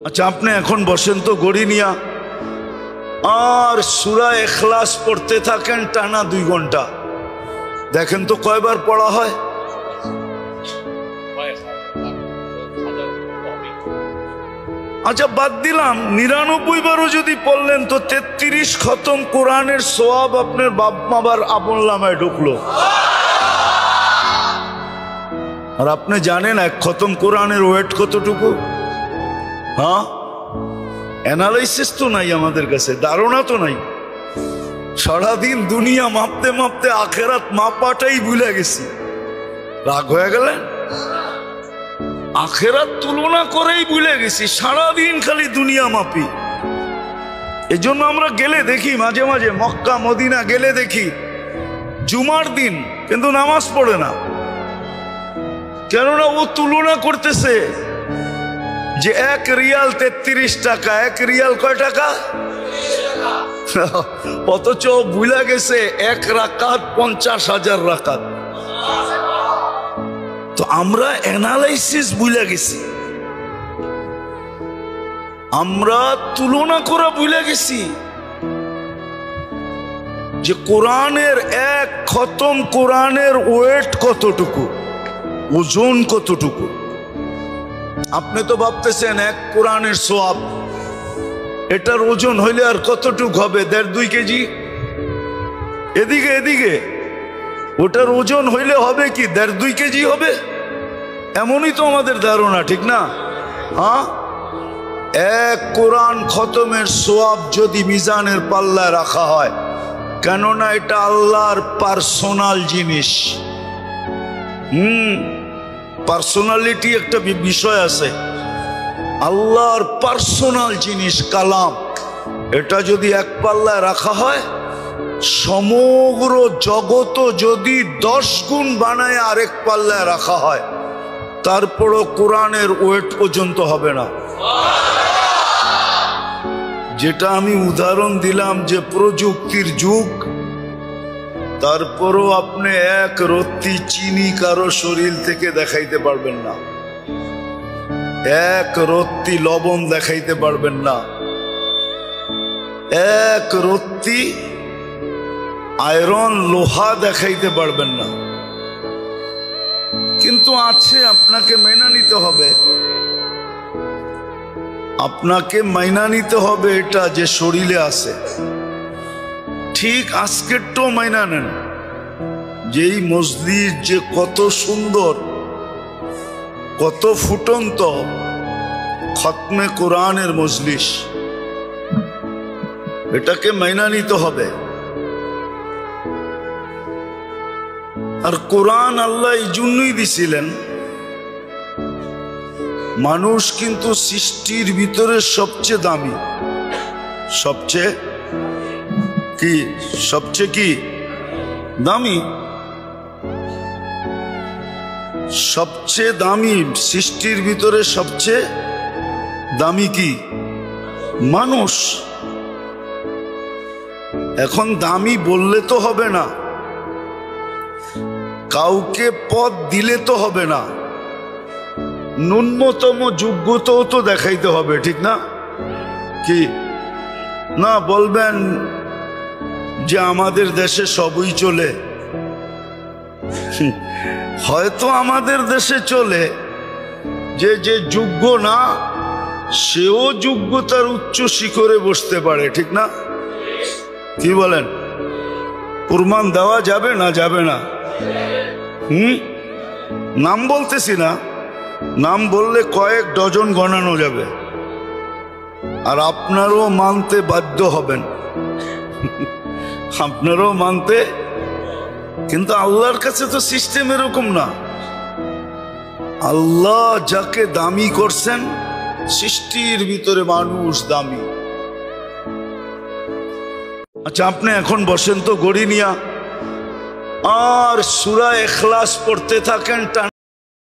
আচ্ছা, আপনি এখন বসেন তো গড়ি নিয়া আর সূরা ইখলাস পড়তে থাকেন টানা 2 ঘন্টা। দেখেন তো কয়বার পড়া হয়। আচ্ছা, বাদ দিলাম 99 বারও যদি পড়লেন তো 33 খতম কোরআনের সওয়াব আপনার বাপ মাবার আমল নামায় ঢুকলো। আর আপনি জানেন 1 খতম কোরআনের ওয়েট কতটুকু? হ্যাঁ, অ্যানালাইসিস তো নাই আমাদের কাছে, ধারণা তো নাই। সারাদিন দুনিয়া মাপতে মাপতে আখেরাত মাপাটাই ভুলে গেছি। রাগ হয়ে গেলেন? আখেরাত তুলনা করেই ভুলে গেছি, সারাদিন খালি দুনিয়া মাপি। এই জন্য আমরা গেলে দেখি মাঝে মাঝে মক্কা মদিনা গেলে দেখি জুমার দিন কিন্তু নামাজ পড়ে না। কেননা ও তুলনা করতেছে যে 1 রিয়াল 33 টাকা। 1 রিয়াল কয় টাকা? অথচ ভুলে গেছে 1 রাকাত 50,000 রাকাত। তো আমরা অ্যানালাইসিস ভুলে গেছি, আমরা তুলনা করা ভুলে গেছি যে কোরআনের 1 খতম কোরআনের ওয়েট কতটুকু, ওজন কতটুকু। আপনি তো ভাবতেছেন 1 কোরআনের সওয়াব, এটার ওজন হইলে আর কতটুক হবে? 1.5-2 কেজি। এদিকে এদিকে ওটার ওজন হইলে হবে কি 1.5-2 কেজি হবে? এমনই তো আমাদের ধারণা, ঠিক না? হ্যাঁ, 1 কোরআন খতমের সওয়াব যদি মিজানের পাল্লায় রাখা হয়, কেননা এটা আল্লাহর পার্সোনাল জিনিস। পার্সোনালিটি একটা বিষয় আছে, আল্লাহর পার্সোনাল জিনিস কালাম। এটা যদি 1 পাল্লায় রাখা হয়, সমগ্র জগত যদি 10 গুণ বানায় আরেক পাল্লায় রাখা হয়, তারপরও কোরআনের ওয়েট পর্যন্ত হবে না। যেটা আমি উদাহরণ দিলাম যে প্রযুক্তির যুগ, তারপরও আপনি 1 রত্তি চিনি কারো শরীর থেকে দেখাইতে পারবেন না, 1 রত্তি লবণ দেখাইতে পারবেন না, 1 রত্তি আয়রন লোহা দেখাইতে পারবেন না। কিন্তু আছে, আপনাকে মাইনা নিতে হবে, আপনাকে মাইনা নিতে হবে এটা যে শরীরে আছে। ঠিক আজকেরটাও মাইনা নেন, যেই মজলিস যে কত সুন্দর, কত ফুটন্ত খতমে কোরআনের মজলিস, এটাকে মাইনা নিতে হবে। আর কোরআন আল্লাহ এই জন্যই দিছিলেন, মানুষ কিন্তু সৃষ্টির ভিতরে সবচেয়ে দামি, সবচেয়ে কি, সবচেয়ে কি দামি, সবচেয়ে দামি সৃষ্টির ভিতরে সবচেয়ে দামি কি? মানুষ। এখন দামি বললে তো হবে না, কাউকে পদ দিলে তো হবে না, ন্যূনতম যোগ্যতাও তো দেখাইতে হবে, ঠিক না? কি না বলবেন যে আমাদের দেশে সবই চলে? হয়তো আমাদের দেশে চলে, যে যে যোগ্য না সেও যোগ্যতার উচ্চ শিখরে বসতে পারে, ঠিক না? কি বলেন? প্রমাণ দেওয়া যাবে না? যাবে না? নাম বলতেছি না, নাম বললে কয়েক ডজন গণানো যাবে, আর আপনারও মানতে বাধ্য হবেন, আপনারও মানতে। কিন্তু আল্লাহর কাছে তো সিস্টেম এরকম না। আল্লাহ যাকে দামি করছেন, সৃষ্টির ভিতরে মানুষ দামি। আচ্ছা, আপনি এখন বসেন তো গড়ি নিয়া আর সূরা ইখলাস পড়তে থাকেন।